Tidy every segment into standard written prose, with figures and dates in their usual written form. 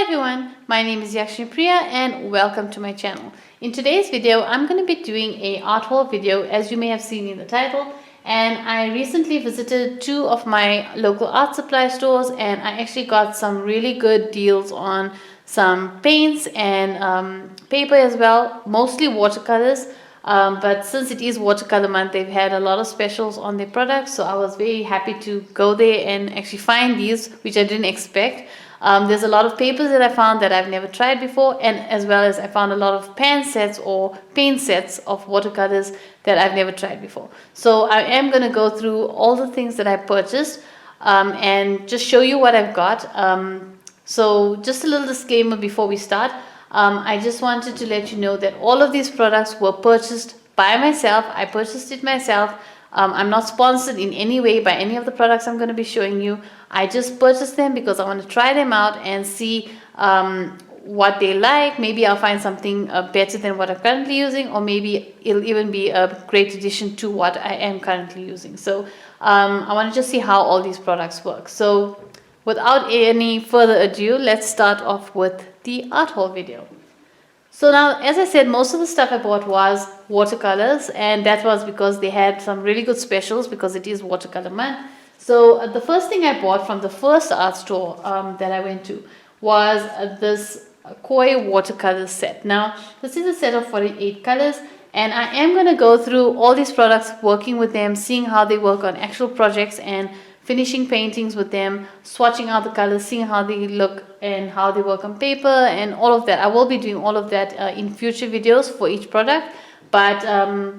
everyone, my name is Yakshmi and welcome to my channel. In today's video, I'm going to be doing a art haul video, as you may have seen in the title. And I recently visited two of my local art supply stores and I actually got some really good deals on some paints and paper as well, mostly watercolors. But since it is watercolor month, they've had a lot of specials on their products, so I was very happy to go there and actually find these, which I didn't expect. There's a lot of papers that I found that I've never tried before, and as well as I found a lot of pan sets or paint sets of watercolors that I've never tried before. So I am going to go through all the things that I purchased and just show you what I've got. So just a little disclaimer before we start. I just wanted to let you know that all of these products were purchased by myself. I purchased it myself. I'm not sponsored in any way by any of the products I'm going to be showing you. I just purchased them because I want to try them out and see what they like. Maybe I'll find something better than what I'm currently using, or maybe it'll even be a great addition to what I am currently using. So I want to just see how all these products work. So without any further ado, let's start off with the art haul video. So now, as I said, most of the stuff I bought was watercolors, and that was because they had some really good specials because it is watercolor month. So the first thing I bought from the first art store that I went to was this koi watercolor set. Now, this is a set of 48 colors, and I am going to go through all these products, working with them, seeing how they work on actual projects and finishing paintings with them, swatching out the colors, seeing how they look and how they work on paper and all of that. I will be doing all of that in future videos for each product. But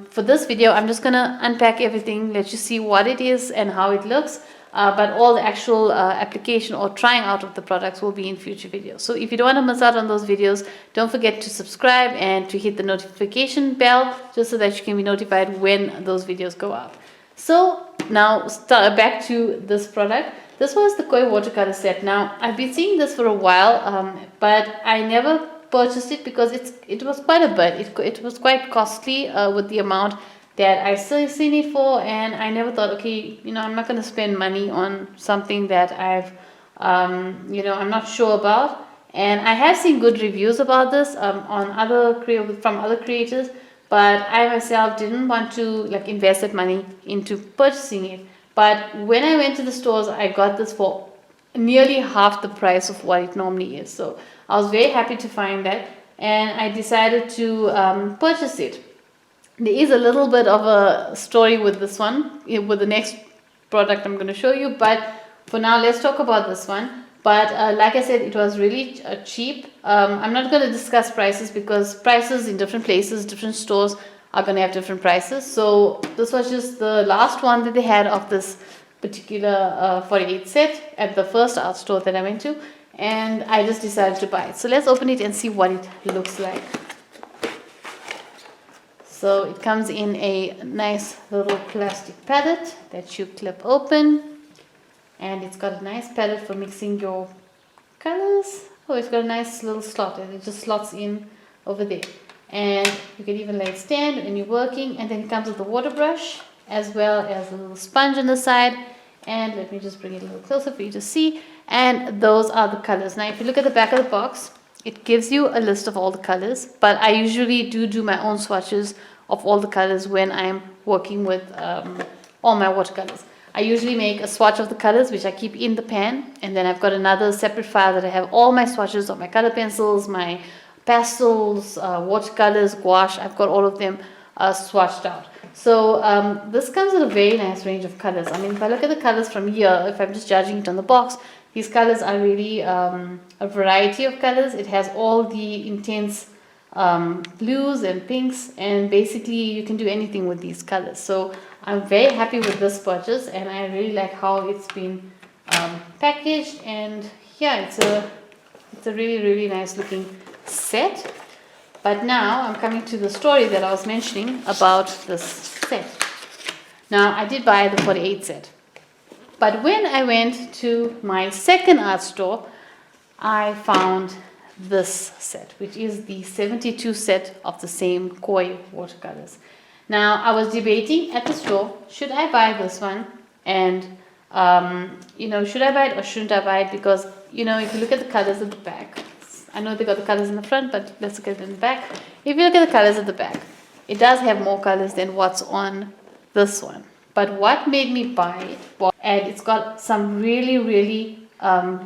for this video, I'm just going to unpack everything, let you see what it is and how it looks. But all the actual application or trying out of the products will be in future videos. So if you don't want to miss out on those videos, don't forget to subscribe and to hit the notification bell just so that you can be notified when those videos go up. So now back to this product. This was the koi watercolor set. Now I've been seeing this for a while, but I never purchased it because it was quite a bit. It was quite costly with the amount that I seen it for, and I never thought, okay, I'm not going to spend money on something that I've I'm not sure about. And I have seen good reviews about this from other creators. But I myself didn't want to invest that money into purchasing it. But when I went to the stores, I got this for nearly half the price of what it normally is. So I was very happy to find that, and I decided to purchase it. There is a little bit of a story with this one, with the next product I'm going to show you. But for now, let's talk about this one. But like I said, it was really cheap. I'm not going to discuss prices because prices in different places, different stores are going to have different prices. So this was just the last one that they had of this particular 48 set at the first art store that I went to. And I just decided to buy it. So let's open it and see what it looks like. So it comes in a nice little plastic palette that you clip open. And it's got a nice palette for mixing your colors. Oh, it's got a nice little slot, and it just slots in over there. And you can even let it stand when you're working. And then it comes with a water brush, as well as a little sponge on the side. And let me just bring it a little closer for you to see. And those are the colors. Now, if you look at the back of the box, it gives you a list of all the colors. But I usually do my own swatches of all the colors when I'm working with all my watercolors. I usually make a swatch of the colors, which I keep in the pan, and then I've got another separate file that I have all my swatches of my color pencils, my pastels, watercolors, gouache. I've got all of them swatched out. So this comes with a very nice range of colors. I mean, if I look at the colors from here, if I'm just judging it on the box, these colors are really a variety of colors. It has all the intense blues and pinks, and basically you can do anything with these colors. So I'm very happy with this purchase, and I really like how it's been packaged. And yeah, it's a really nice looking set. But now I'm coming to the story that I was mentioning about this set. Now, I did buy the 48 set, but when I went to my second art store, I found this set, which is the 72 set of the same koi watercolors. Now, I was debating at the store, should I buy this one? And, should I buy it or shouldn't I buy it? Because, if you look at the colors at the back, I know they got the colors in the front, but let's look at it in the back. If you look at the colors at the back, it does have more colors than what's on this one. But what made me buy it was, and it's got some really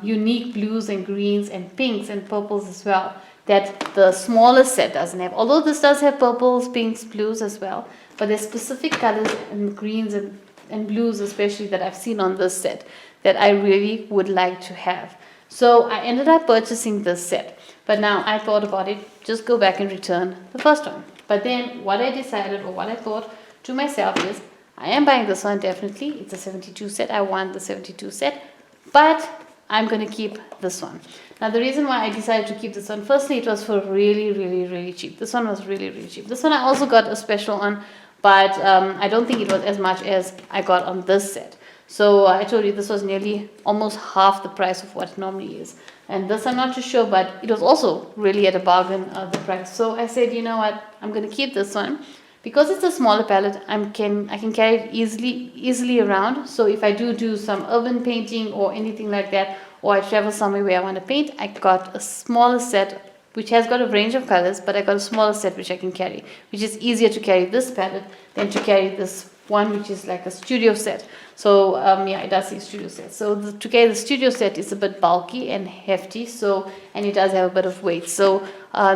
unique blues and greens and pinks and purples as well, that the smaller set doesn't have. Although this does have purples, pinks, blues as well, but there's specific colors and greens and blues especially that I've seen on this set that I really would like to have. So I ended up purchasing this set. But now I thought about it, just go back and return the first one. But then what I decided, or what I thought to myself is, I am buying this one definitely. It's a 72 set. I want the 72 set. But I'm going to keep this one. Now the reason why I decided to keep this one, firstly it was for really cheap. This one was really cheap. This one I also got a special on, but I don't think it was as much as I got on this set. So I told you this was nearly almost half the price of what it normally is. And this I'm not too sure, but it was also really at a bargain, the price. So I said, you know what, I'm going to keep this one. Because it's a smaller palette, I can carry it easily around. So if I do some urban painting or anything like that, or I travel somewhere where I want to paint, I got a smaller set which has got a range of colors, but I got a smaller set which I can carry, which is easier to carry this palette than to carry this one which is like a studio set. So yeah, it does say studio set. So to carry the studio set is a bit bulky and hefty, so, and it does have a bit of weight. So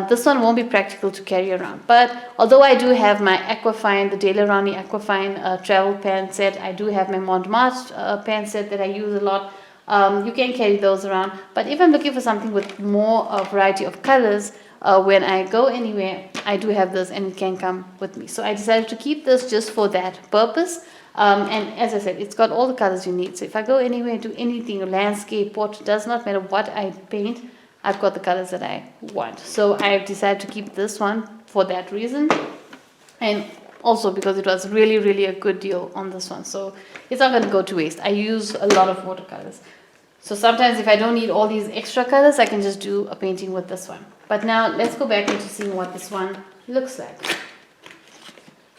this one won't be practical to carry around. But although I do have my Aquafine, the Dale Rani Aquafine travel pan set, I do have my Montmartre pan set that I use a lot. You can carry those around. But if I'm looking for something with more variety of colors, when I go anywhere, I do have this and it can come with me. So I decided to keep this just for that purpose. And as I said, it's got all the colors you need. So if I go anywhere, do anything, landscape, portrait, does not matter what I paint, I've got the colors that I want. So I've decided to keep this one for that reason. And also because it was really a good deal on this one. So it's not going to go to waste. I use a lot of watercolors. So sometimes if I don't need all these extra colors, I can just do a painting with this one. But now let's go back into seeing what this one looks like.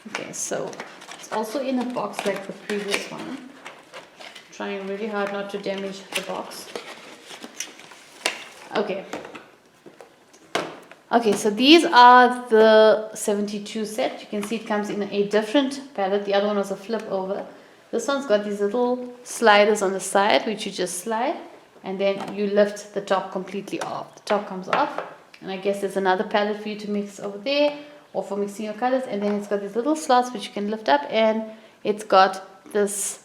Okay, so it's also in a box like the previous one. Trying really hard not to damage the box. Okay. Okay, so these are the 72 set. You can see it comes in a different palette. The other one was a flip over. This one's got these little sliders on the side, which you just slide, and then you lift the top completely off. The top comes off, and I guess there's another palette for you to mix over there, or for mixing your colors, and then it's got these little slots which you can lift up, and it's got this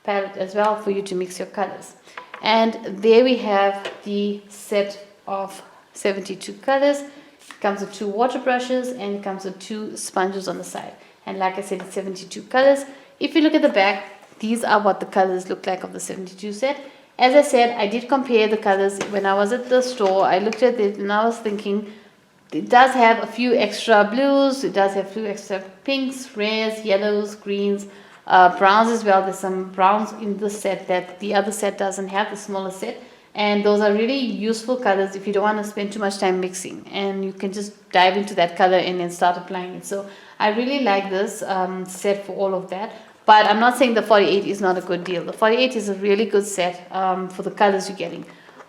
palette as well for you to mix your colors. And there we have the set of 72 colors. It comes with 2 water brushes, and it comes with 2 sponges on the side. And like I said, it's 72 colors. If you look at the back, these are what the colors look like of the 72 set. As I said, I did compare the colors when I was at the store. I looked at it and I was thinking, it does have a few extra blues, it does have a few extra pinks, reds, yellows, greens, browns as well. There's some browns in this set that the other set doesn't have, the smaller set. And those are really useful colors if you don't want to spend too much time mixing, and you can just dive into that color and then start applying it. So I really like this set for all of that. But I'm not saying the 48 is not a good deal. The 48 is a really good set for the colors you're getting.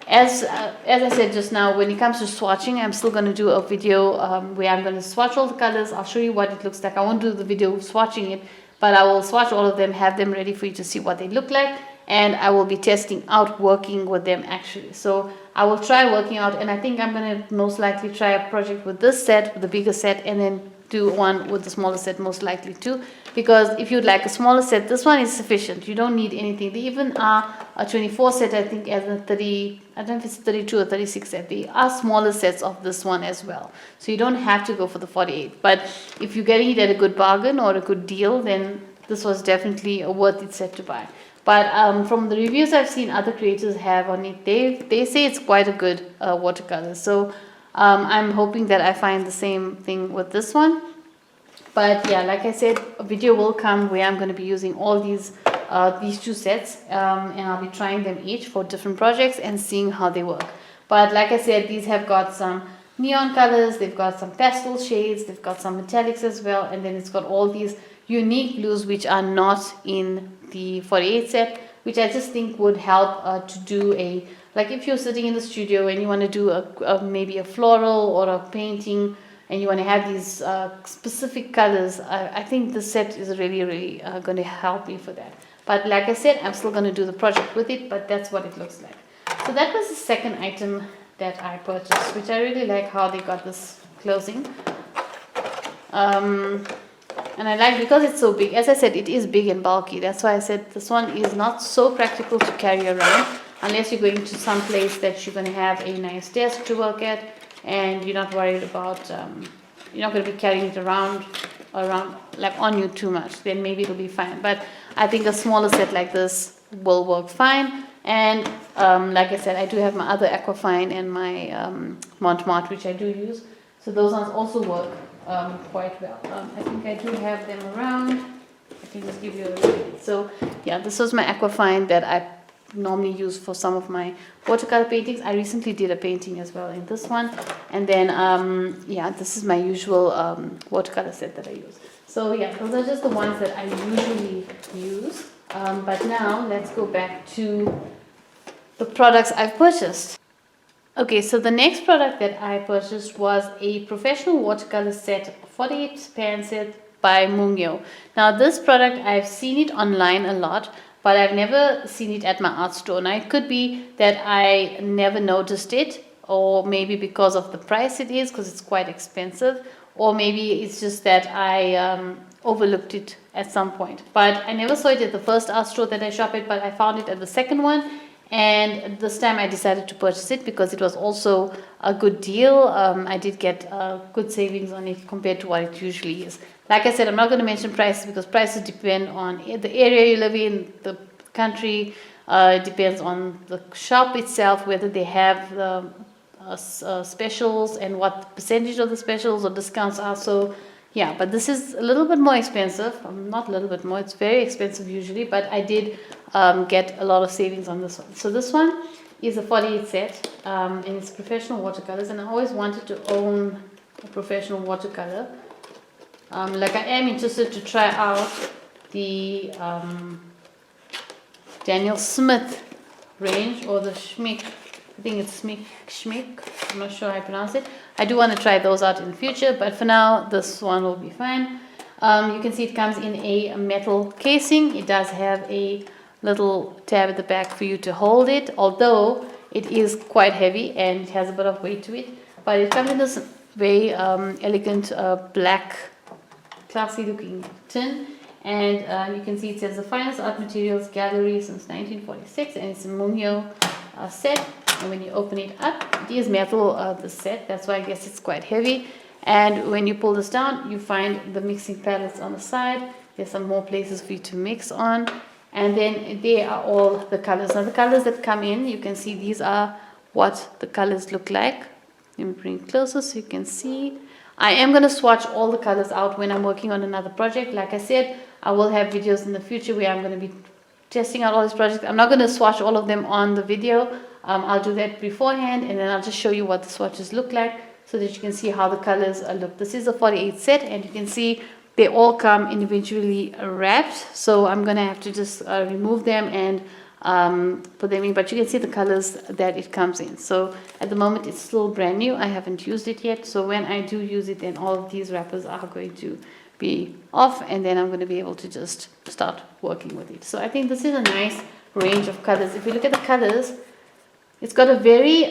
As I said just now, when it comes to swatching, I'm still going to do a video where I'm going to swatch all the colors. I'll show you what it looks like. I won't do the video swatching it, but I will swatch all of them, have them ready for you to see what they look like. And I will be testing out working with them actually. So I will try working out, and I think I'm going to most likely try a project with this set, with the bigger set, and then do one with the smaller set most likely too. Because if you'd like a smaller set, this one is sufficient. You don't need anything. They even are a 24 set, I think, as a 30, I don't know if it's 32 or 36 set. They are smaller sets of this one as well. So you don't have to go for the 48. But if you're getting it at a good bargain or a good deal, then this was definitely a worth it set to buy. But from the reviews I've seen other creators have on it, they say it's quite a good watercolor. So I'm hoping that I find the same thing with this one. But yeah, like I said, a video will come where I'm going to be using all these 2 sets, and I'll be trying them each for different projects and seeing how they work. But like I said, these have got some neon colors, they've got some pastel shades, they've got some metallics as well, and then it's got all these unique blues which are not in the 48 set. which I just think would help to do a, like if you're sitting in the studio and you want to do maybe a floral or a painting, and you want to have these specific colors, I think the set is really going to help me for that. But like I said, I'm still going to do the project with it, but that's what it looks like. So that was the second item that I purchased, which I really like how they got this closing. And I like, because it's so big, as I said, it is big and bulky. That's why I said this one is not so practical to carry around, unless you're going to some place that you're going to have a nice desk to work at, and you're not worried about, you're not going to be carrying it around like on you too much. Then maybe it'll be fine. But I think a smaller set like this will work fine. And like I said, I do have my other Aquafine and my Montmartre, which I do use. So those ones also work quite well. I think I do have them around. I can just give you a look. So yeah, this was my Aquafine that I normally use for some of my watercolor paintings. I recently did a painting as well in this one. And then yeah, this is my usual watercolor set that I use. So yeah, those are just the ones that I usually use. But now let's go back to the products I've purchased. Okay, so the next product that I purchased was a professional watercolor set, 48 pan set by Mungyo. Now this product, I've seen it online a lot, but I've never seen it at my art store. Now it could be that I never noticed it, or maybe because of the price it is, because it's quite expensive, or maybe it's just that I overlooked it at some point. But I never saw it at the first art store that I shop at, but I found it at the second one. And this time I decided to purchase it because it was also a good deal. I did get good savings on it compared to what it usually is. Like I said, I'm not going to mention prices because prices depend on the area you live in, the country. It depends on the shop itself, whether they have the specials and what percentage of the specials or discounts are. So yeah, but this is a little bit more expensive. Not a little bit more, it's very expensive usually, but I did get a lot of savings on this one. So this one is a 48 set, and it's professional watercolors, and I always wanted to own a professional watercolor. Like I am interested to try out the Daniel Smith range, or the Schmick. I think it's Schmick. I'm not sure how I pronounce it. I do want to try those out in the future, but for now, this one will be fine. You can see it comes in a metal casing. It does have a little tab at the back for you to hold it, although it is quite heavy and it has a bit of weight to it. But it comes in this very elegant black, classy looking tin. And you can see it says the finest art materials gallery since 1946, and it's a Mungyo set. And when you open it up, it is metal, the set, that's why I guess it's quite heavy. And when you pull this down, you find the mixing palettes on the side. There's some more places for you to mix on. And then there are all the colors. Now the colors that come in, you can see these are what the colors look like. Let me bring it closer so you can see. I am going to swatch all the colors out when I'm working on another project. Like I said, I will have videos in the future where I'm going to be testing out all these projects. I'm not going to swatch all of them on the video. I'll do that beforehand, and then I'll just show you what the swatches look like so that you can see how the colors look. This is a 48 set, and you can see they all come individually wrapped. So I'm going to have to just remove them and put them in, but you can see the colors that it comes in. So at the moment it's still brand new. I haven't used it yet. So when I do use it, then all of these wrappers are going to be off, and then I'm going to be able to just start working with it. So I think this is a nice range of colors. If you look at the colors, it's got a very,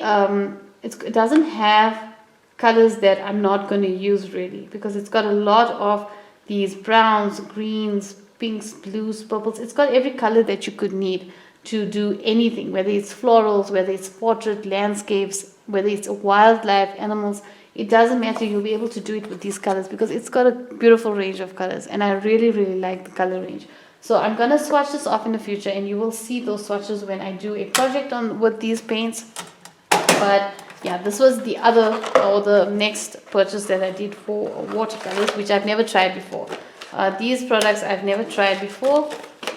it doesn't have colors that I'm not going to use really, because it's got a lot of these browns, greens, pinks, blues, purples. It's got every color that you could need to do anything, whether it's florals, whether it's portrait, landscapes, whether it's wildlife, animals. It doesn't matter. You'll be able to do it with these colors because it's got a beautiful range of colors, and I really like the color range. So I'm going to swatch this off in the future, and you will see those swatches when I do a project with these paints. But yeah, this was the other, or the next purchase that I did for watercolors, which I've never tried before. These products I've never tried before,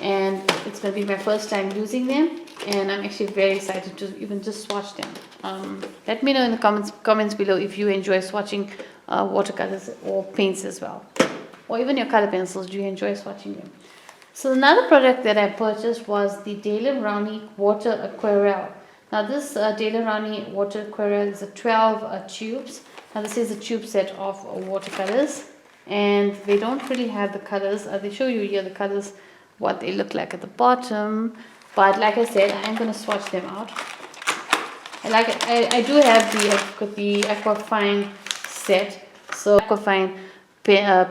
and it's going to be my first time using them, and I'm actually very excited to even just swatch them. Let me know in the comments below if you enjoy swatching watercolors or paints as well, or even your color pencils. Do you enjoy swatching them? So another product that I purchased was the Daler Rowney Water Aquarelle. Now this Daler Rowney Water Aquarelle is a 12 tubes. Now this is a tube set of watercolors, and they don't really have the colors. They show you here the colors, what they look like at the bottom. But like I said, I'm going to swatch them out. I do have the Aquafine set. So Aquafine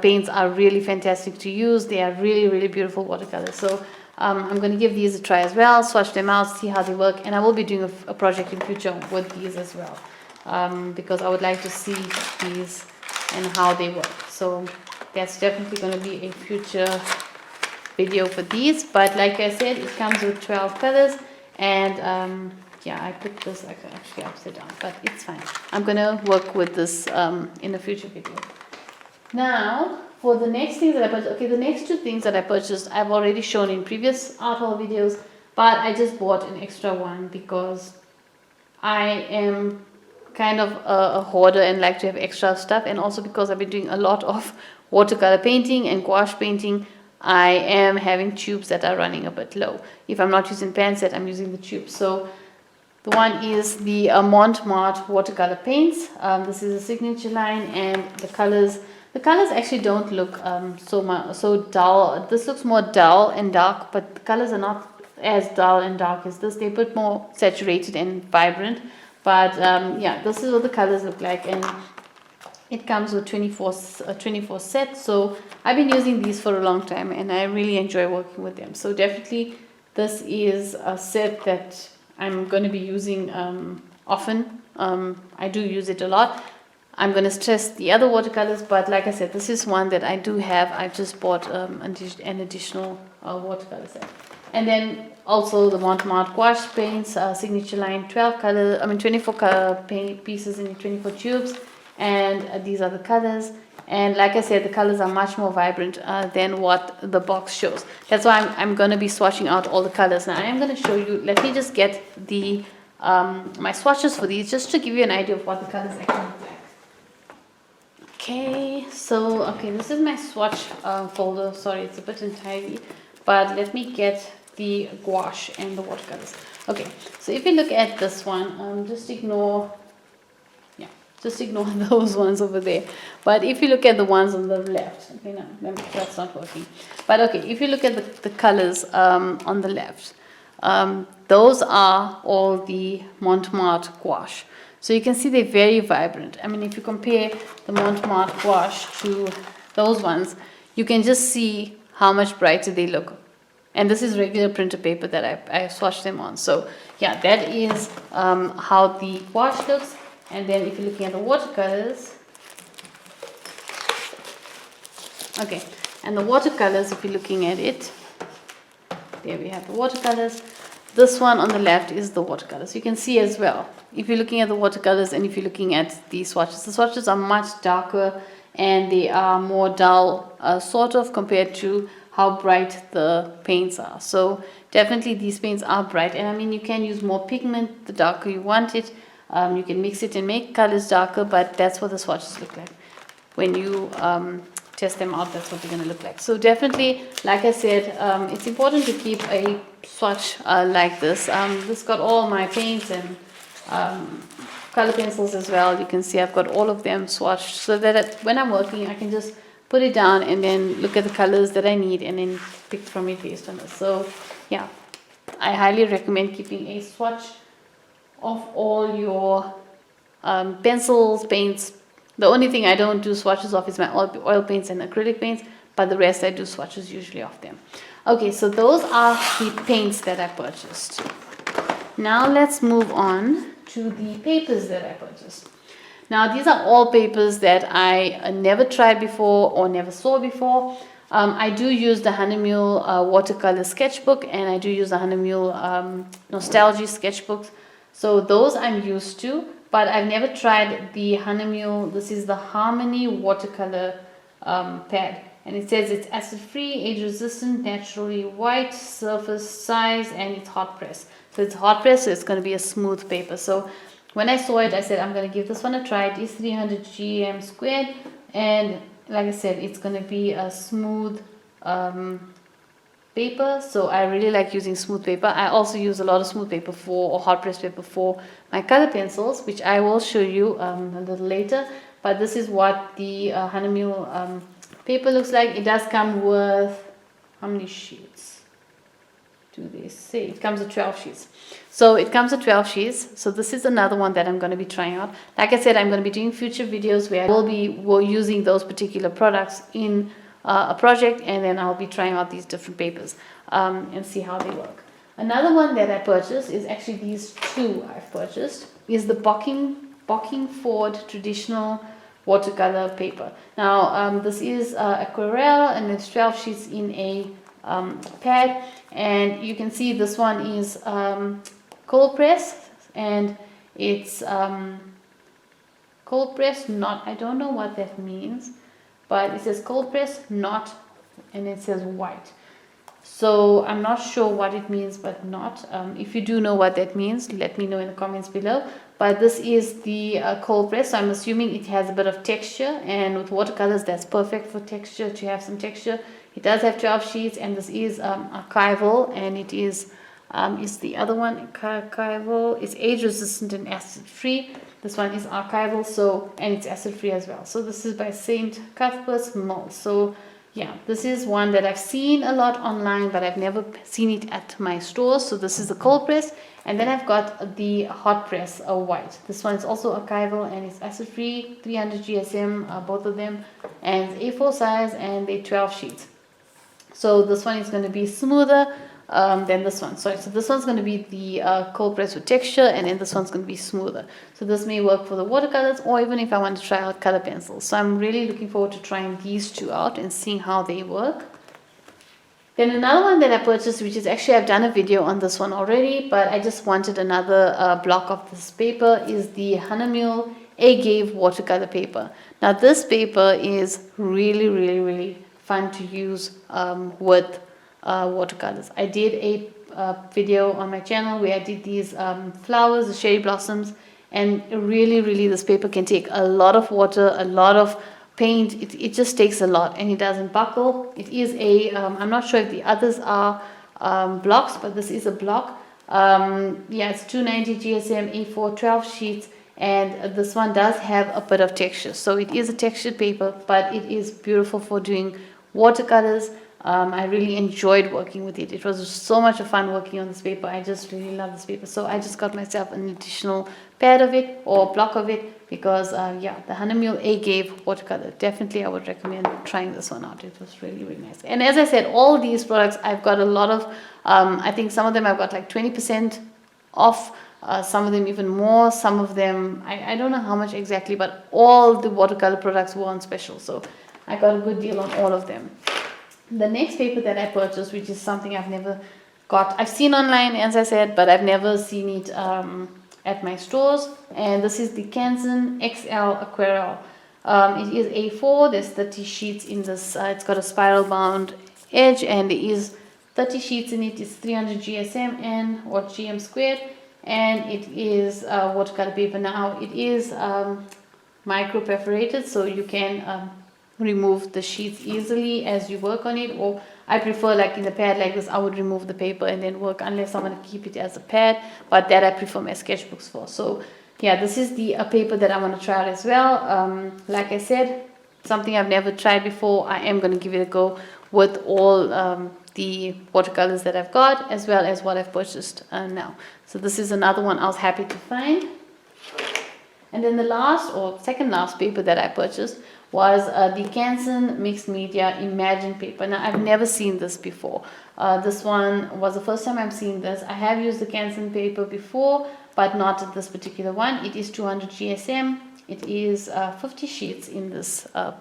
paints are really fantastic to use. They are really beautiful watercolors. So I'm going to give these a try as well, swatch them out, see how they work, and I will be doing a project in future with these as well, because I would like to see these and how they work. So that's definitely going to be a future video for these. But like I said, it comes with 12 colors, and yeah, I put this actually upside down, but it's fine. I'm going to work with this in a future video. Now, for the next things that I purchased, okay, the next two things that I purchased, I've already shown in previous art haul videos, but I just bought an extra one because I am kind of a hoarder and like to have extra stuff, and also because I've been doing a lot of watercolor painting and gouache painting, I am having tubes that are running a bit low. If I'm not using pen set, I'm using the tubes. So the one is the Montmartre watercolor paints. This is a signature line, and the colors actually don't look so dull. This looks more dull and dark, but the colors are not as dull and dark as this. They're a bit more saturated and vibrant. But yeah, this is what the colors look like, and it comes with 24 sets. So I've been using these for a long time, and I really enjoy working with them. So definitely this is a set that I'm going to be using often. I do use it a lot. I'm going to stress the other watercolors, but like I said, this is one that I do have. I just bought an additional watercolor set. And then also the Montmartre gouache paints, signature line, 24 color paint pieces in 24 tubes, and these are the colors. And like I said, the colors are much more vibrant than what the box shows. That's why I'm going to be swatching out all the colors. Now I am going to show you, let me just get the my swatches for these, just to give you an idea of what the colors actually look like. Okay, so this is my swatch folder. Sorry, it's a bit untidy, but let me get the gouache and the watercolors. Okay, so if you look at this one, just ignore those ones over there. But if you look at the ones on the left, okay, no, that's not working. But okay, if you look at the colors on the left, those are all the Montmartre gouache. So you can see they're very vibrant. I mean, if you compare the Montmartre gouache to those ones, you can just see how much brighter they look. And this is regular printer paper that I swatched them on. So yeah, that is how the gouache looks. And then if you're looking at the watercolors, okay, and the watercolors, if you're looking at it, there we have the watercolors. This one on the left is the watercolors. You can see as well, if you're looking at the watercolors and if you're looking at the swatches are much darker and they are more dull, sort of, compared to how bright the paints are. So definitely these paints are bright, and I mean, you can use more pigment the darker you want it. You can mix it and make colors darker, but that's what the swatches look like. When you test them out, that's what they're going to look like. So definitely, like I said, it's important to keep a swatch like this. This got all my paints and color pencils as well. You can see I've got all of them swatched, so that when I'm working, I can just put it down and then look at the colors that I need and then pick from it based on this. So yeah, I highly recommend keeping a swatch of all your pencils, paints. The only thing I don't do swatches of is my oil paints and acrylic paints, but the rest I do swatches usually of them. Okay, so those are the paints that I purchased. Now let's move on to the papers that I purchased. Now these are all papers that I never tried before or never saw before. I do use the Hahnemühle watercolor sketchbook, and I do use the Hahnemühle nostalgia sketchbooks. So those I'm used to, but I've never tried the Hahnemühle. This is the Harmony watercolor pad, and it says it's acid-free, age-resistant, naturally white, surface size, and it's hot press. So it's hot press, so it's going to be a smooth paper. So when I saw it, I said I'm going to give this one a try. It is 300 GM squared, and like I said, it's going to be a smooth paper, so I really like using smooth paper. I also use a lot of smooth paper or hot press paper for my color pencils, which I will show you a little later. But this is what the Hahnemuhle paper looks like. It does come with, how many sheets do they say? It comes with 12 sheets. So it comes with 12 sheets. So this is another one that I'm going to be trying out. Like I said, I'm going to be doing future videos where I will be using those particular products in a project, and then I'll be trying out these different papers and see how they work. Another one that I purchased is actually these two I've purchased, is the Bocking Ford traditional watercolor paper. Now this is aquarelle, and it's 12 sheets in a pad, and you can see this one is cold press, and it's cold press not, I don't know what that means, but it says cold press not, and it says white. So I'm not sure what it means, but not. If you do know what that means, let me know in the comments below. But this is the cold press, so I'm assuming it has a bit of texture, and with watercolors that's perfect for texture, to have some texture. It does have 12 sheets, and this is archival, and it is the other one archival. It's age resistant and acid free. This one is archival, so, and it's acid free as well. So this is by St. Cuthbert's Mill. So yeah, this is one that I've seen a lot online, but I've never seen it at my stores. So this is the cold press, and then I've got the hot press white. This one is also archival, and it's acid free, 300 GSM, both of them, and A4 size, and they 12 sheets. So this one is going to be smoother than this one. Sorry, so this one's going to be the cold press with texture, and then this one's going to be smoother. So this may work for the watercolors, or even if I want to try out color pencils. So I'm really looking forward to trying these two out and seeing how they work. Then another one that I purchased, which is actually, I've done a video on this one already, but I just wanted another block of this paper, is the Hahnemuhle Agave watercolor paper. Now this paper is really fun to use with watercolors. I did a video on my channel where I did these flowers, the cherry blossoms, and really this paper can take a lot of water, a lot of paint. It just takes a lot, and it doesn't buckle. It is a I'm not sure if the others are blocks, but this is a block. Yeah, it's 290 GSM, A4, 12 sheets, and this one does have a bit of texture. So it is a textured paper, but it is beautiful for doing watercolors. I really enjoyed working with it. It was so much fun working on this paper. I just really love this paper. So I just got myself an additional pad of it, or block of it, because yeah, the Hahnemuhle Agave watercolor, definitely I would recommend trying this one out. It was really nice. And as I said, all these products I've got a lot of, I think some of them I've got like 20% off, some of them even more, some of them I don't know how much exactly, but all the watercolor products were on special, so I got a good deal on all of them. The next paper that I purchased, which is something I've never got, I've seen online, as I said, but I've never seen it at my stores, and this is the Canson XL Aquarelle. It is A4, there's 30 sheets in this, it's got a spiral bound edge, and there is 30 sheets in it. It's 300 GSM and or GM squared, and it is watercolor paper. Now it is micro perforated, so you can remove the sheets easily as you work on it, or I prefer, like in a pad like this, I would remove the paper and then work, unless I want to keep it as a pad, but that I prefer my sketchbooks for. So yeah, this is the paper that I want to try out as well. Like I said, something I've never tried before. I am going to give it a go with all the watercolors that I've got, as well as what I've purchased now. So this is another one I was happy to find. And then the last or second last paper that I purchased was the Canson Mixed Media Imagine paper. Now I've never seen this before. This one was the first time I'm seeing this. I have used the Canson paper before, but not this particular one. It is 200 GSM. It is 50 sheets in this pad,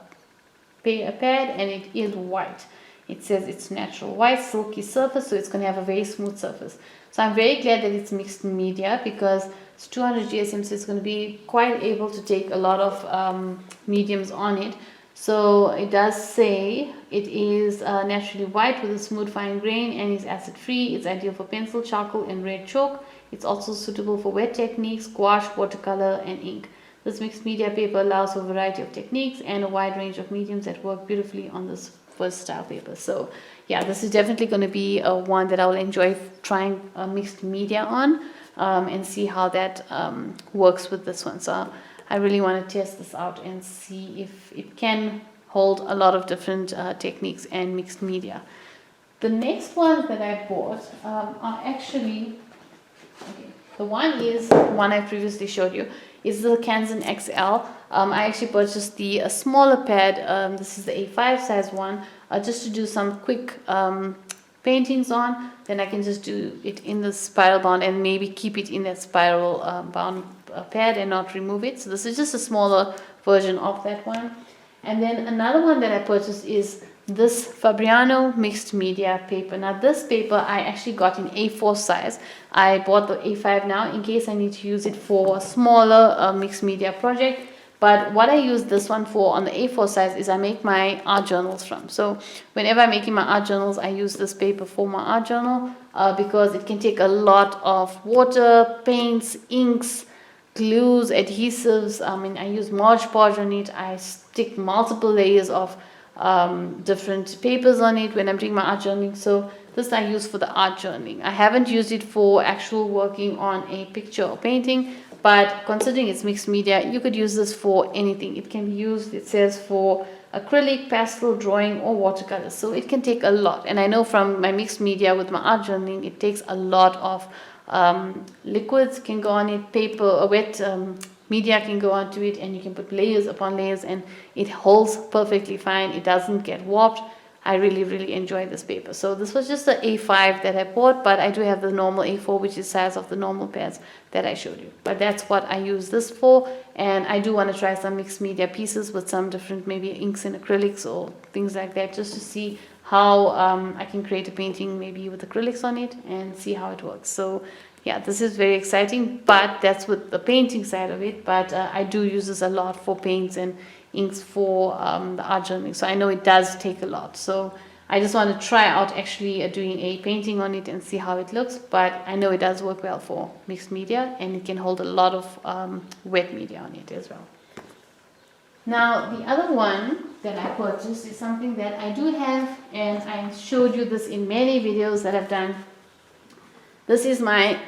and it is white. It says it's natural white, silky surface, so it's going to have a very smooth surface. So I'm very glad that it's mixed media, because it's 200 GSM, so it's going to be quite able to take a lot of mediums on it. So it does say it is naturally white with a smooth fine grain and is acid free. It's ideal for pencil, charcoal and red chalk. It's also suitable for wet techniques, gouache, watercolor and ink. This mixed media paper allows for a variety of techniques and a wide range of mediums that work beautifully on this versatile paper. So yeah, this is definitely going to be one that I will enjoy trying mixed media on, and see how that works with this one. So I really want to test this out and see if it can hold a lot of different techniques and mixed media. The next ones that I bought are actually, okay, the one I previously showed you is the Kanzen XL. I actually purchased the smaller pad. This is the A5 size one, just to do some quick paintings on. Then I can just do it in the spiral bound and maybe keep it in that spiral bound pad and not remove it. So this is just a smaller version of that one. And then another one that I purchased is this Fabriano mixed media paper. Now this paper I actually got in A4 size. I bought the A5 now in case I need to use it for a smaller mixed media project. But what I use this one for on the A4 size is I make my art journals from. So whenever I'm making my art journals, I use this paper for my art journal because it can take a lot of water, paints, inks, glues, adhesives. I mean, I use Mod Podge on it. I stick multiple layers of different papers on it when I'm doing my art journaling. So this I use for the art journaling. I haven't used it for actual working on a picture or painting, but considering it's mixed media, you could use this for anything. It can be used, it says, for acrylic, pastel, drawing, or watercolor. So it can take a lot. And I know from my mixed media with my art journaling, it takes a lot of liquids can go on it, paper or wet media can go onto it, and you can put layers upon layers and it holds perfectly fine. It doesn't get warped. I really enjoy this paper. So this was just the A5 that I bought, but I do have the normal A4, which is size of the normal pads that I showed you. But that's what I use this for, and I do want to try some mixed media pieces with some different maybe inks and acrylics or things like that, just to see how I can create a painting maybe with acrylics on it and see how it works. So yeah, this is very exciting, but that's with the painting side of it. But I do use this a lot for paints and inks for the art journaling. So I know it does take a lot. So I just want to try out actually doing a painting on it and see how it looks. But I know it does work well for mixed media, and it can hold a lot of wet media on it as well. Now the other one that I purchased is something that I do have, and I showed you this in many videos that I've done. This is my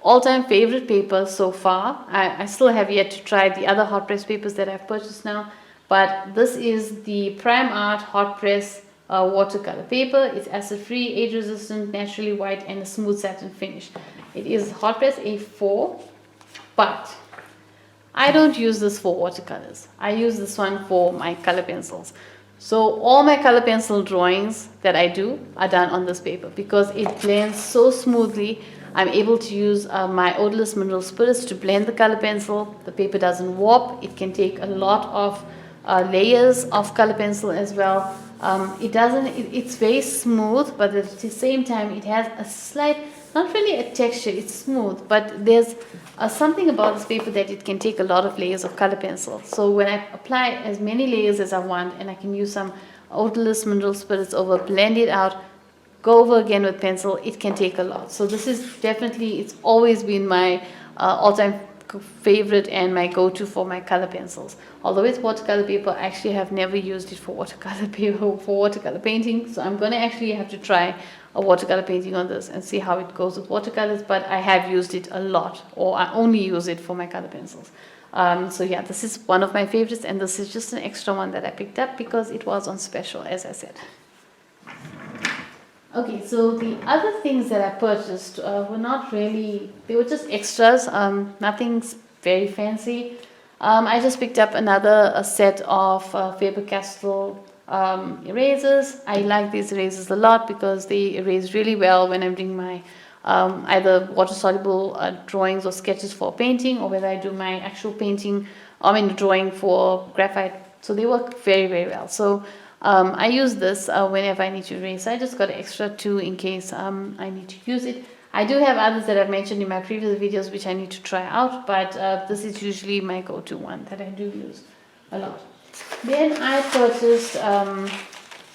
all-time favorite paper so far. I still have yet to try the other hot press papers that I've purchased now, but this is the Prime Art hot press watercolor paper. It's acid-free, age-resistant, naturally white, and a smooth satin finish. It is hot press A4, but I don't use this for watercolors. I use this one for my color pencils. So all my color pencil drawings that I do are done on this paper because it blends so smoothly. I'm able to use my odorless mineral spirits to blend the color pencil. The paper doesn't warp. It can take a lot of layers of color pencil as well. It's very smooth, but at the same time it has a slight, not really a texture, it's smooth, but there's something about this paper that it can take a lot of layers of color pencil. So when I apply as many layers as I want, and I can use some odorless mineral spirits over, blend it out, go over again with pencil, it can take a lot. So this is definitely, it's always been my all-time favorite and my go-to for my color pencils. Although it's watercolor paper, I actually have never used it for watercolor paper, for watercolor painting. So I'm going to actually have to try a watercolor painting on this and see how it goes with watercolors, but I have used it a lot, or I only use it for my color pencils. So yeah, this is one of my favorites, and this is just an extra one that I picked up because it was on special, as I said. Okay, so the other things that I purchased were not really, they were just extras, nothing very fancy. I just picked up another set of Faber-Castell erasers. I like these erasers a lot because they erase really well when I'm doing my either water-soluble drawings or sketches for painting, or whether I do my actual painting, drawing for graphite. So they work very well. So I use this whenever I need to erase. I just got an extra 2 in case I need to use it. I do have others that I've mentioned in my previous videos which I need to try out, but this is usually my go-to one that I do use a lot. Then I purchased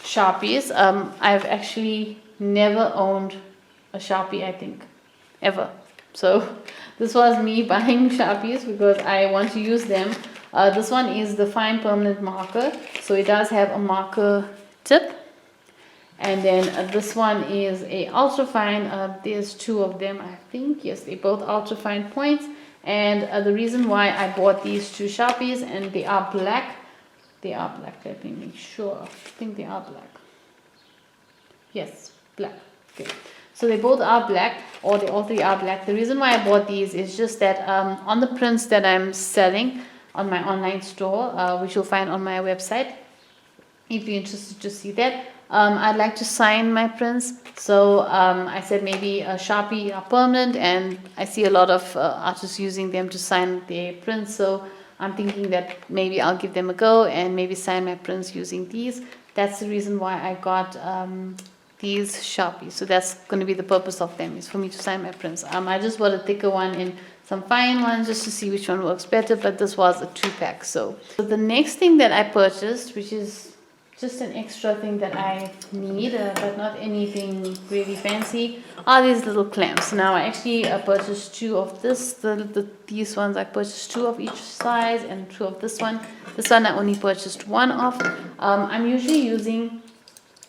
Sharpies. I've actually never owned a Sharpie, I think, ever. So this was me buying Sharpies because I want to use them. This one is the fine permanent marker, so it does have a marker tip, And then this one is a ultra fine. There's two of them, I think. Yes, they both ultra fine points. And the reason why I bought these two Sharpies, and they are black. They are black. Let me make sure. I think they are black. Yes, black. Okay. So they both are black, or they all three are black. The reason why I bought these is just that on the prints that I'm selling on my online store, which you'll find on my website, if you're interested to see that, I'd like to sign my prints. So I said maybe a Sharpie are permanent, and I see a lot of artists using them to sign their prints. So I'm thinking that maybe I'll give them a go and maybe sign my prints using these. That's the reason why I got these Sharpies. So that's going to be the purpose of them, is for me to sign my prints. I just bought a thicker one and some fine ones just to see which one works better, but this was a 2-pack. So the next thing that I purchased, which is just an extra thing that I need, but not anything really fancy, are these little clamps. Now I actually purchased two of this. These ones I purchased two of each size, and two of this one. This one I only purchased one of. I'm usually using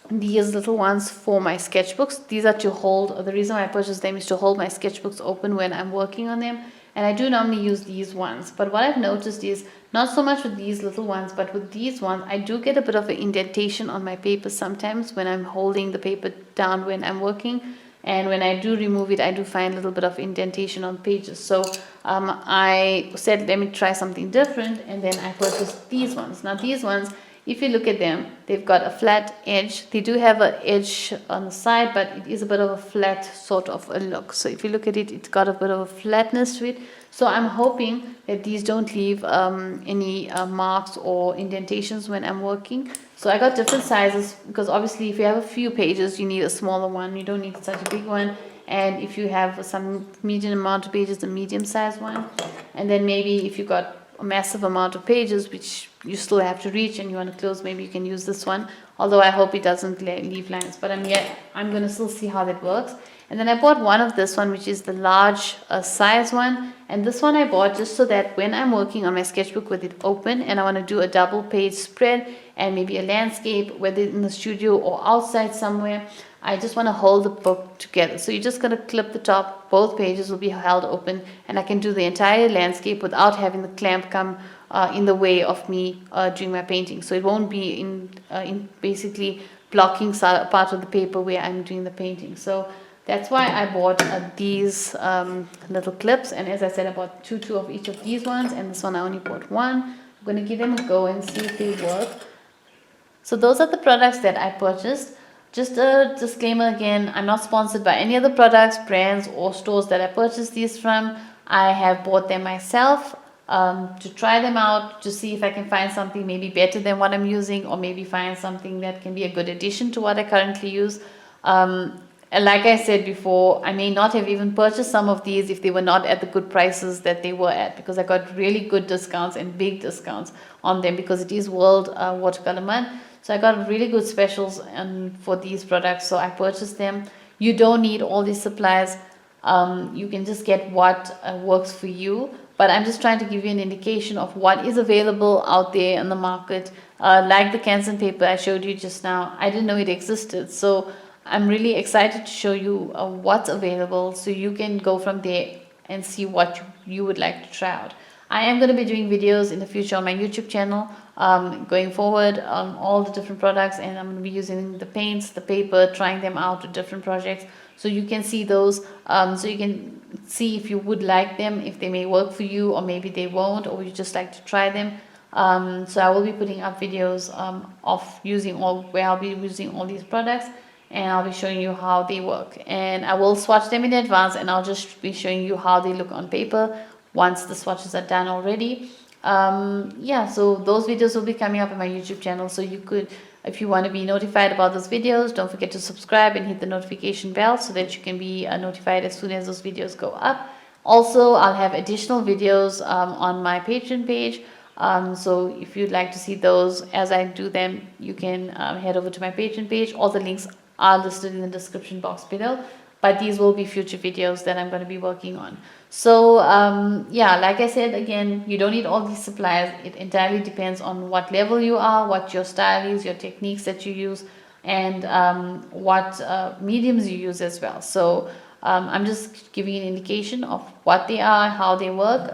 these little ones for my sketchbooks. These are to hold, the reason why I purchased them is to hold my sketchbooks open when I'm working on them. And I do normally use these ones, but what I've noticed is not so much with these little ones, but with these ones I do get a bit of an indentation on my paper sometimes when I'm holding the paper down when I'm working. And when I do remove it, I do find a little bit of indentation on pages. So I said, let me try something different, and then I purchased these ones. Now these ones, if you look at them, they've got a flat edge. They do have an edge on the side, but it is a bit of a flat sort of a look. So if you look at it, it's got a bit of a flatness to it. So I'm hoping that these don't leave any marks or indentations when I'm working. So I got different sizes, because obviously if you have a few pages, you need a smaller one. You don't need such a big one. And if you have some medium amount of pages, a medium sized one. And then maybe if you got a massive amount of pages which you still have to reach and you want to close, maybe you can use this one, although I hope it doesn't leave lines, but I'm going to still see how that works. And then I bought one of this one, which is the large size one, and this one I bought just so that when I'm working on my sketchbook with it open and I want to do a double page spread and maybe a landscape, whether in the studio or outside somewhere, I just want to hold the book together. So you're just going to clip the top, both pages will be held open, and I can do the entire landscape without having the clamp come in the way of me doing my painting. So it won't be in basically blocking part of the paper where I'm doing the painting. So that's why I bought these little clips, and as I said, I bought two of each of these ones, and this one I only bought one. I'm going to give them a go and see if they work. So those are the products that I purchased. Just a disclaimer again, I'm not sponsored by any other products, brands or stores that I purchased these from. I have bought them myself to try them out, to see if I can find something maybe better than what I'm using, or maybe find something that can be a good addition to what I currently use. And like I said before, I may not have even purchased some of these if they were not at the good prices that they were at, because I got really good discounts and big discounts on them, because it is World Watercolor Month. So I got really good specials for these products, so I purchased them. You don't need all these supplies. You can just get what works for you. But I'm just trying to give you an indication of what is available out there in the market. Like the Canson paper I showed you just now, I didn't know it existed. So I'm really excited to show you what's available, so you can go from there and see what you would like to try out. I am going to be doing videos in the future on my YouTube channel going forward on all the different products, and I'm going to be using the paints, the paper, trying them out with different projects, so you can see those, so you can see if you would like them, if they may work for you, or maybe they won't, or you just like to try them. So I will be putting up videos of where I'll be using all these products, and I'll be showing you how they work, and I will swatch them in advance, and I'll just be showing you how they look on paper once the swatches are done already. Yeah, so those videos will be coming up on my YouTube channel, so you could, if you want to be notified about those videos, don't forget to subscribe and hit the notification bell so that you can be notified as soon as those videos go up. Also, I'll have additional videos on my Patreon page, so if you'd like to see those as I do them, you can head over to my Patreon page. All the links are listed in the description box below, but these will be future videos that I'm going to be working on. So yeah, like I said, again, you don't need all these supplies. It entirely depends on what level you are, what your style is, your techniques that you use, and what mediums you use as well. So I'm just giving an indication of what they are, how they work.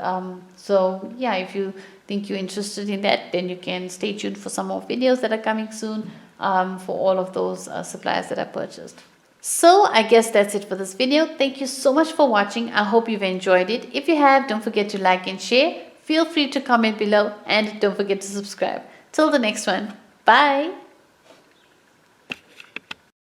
So yeah, if you think you're interested in that, then you can stay tuned for some more videos that are coming soon for all of those supplies that I purchased. So I guess that's it for this video. Thank you so much for watching. I hope you've enjoyed it. If you have, don't forget to like and share. Feel free to comment below and don't forget to subscribe. Till the next one. Bye.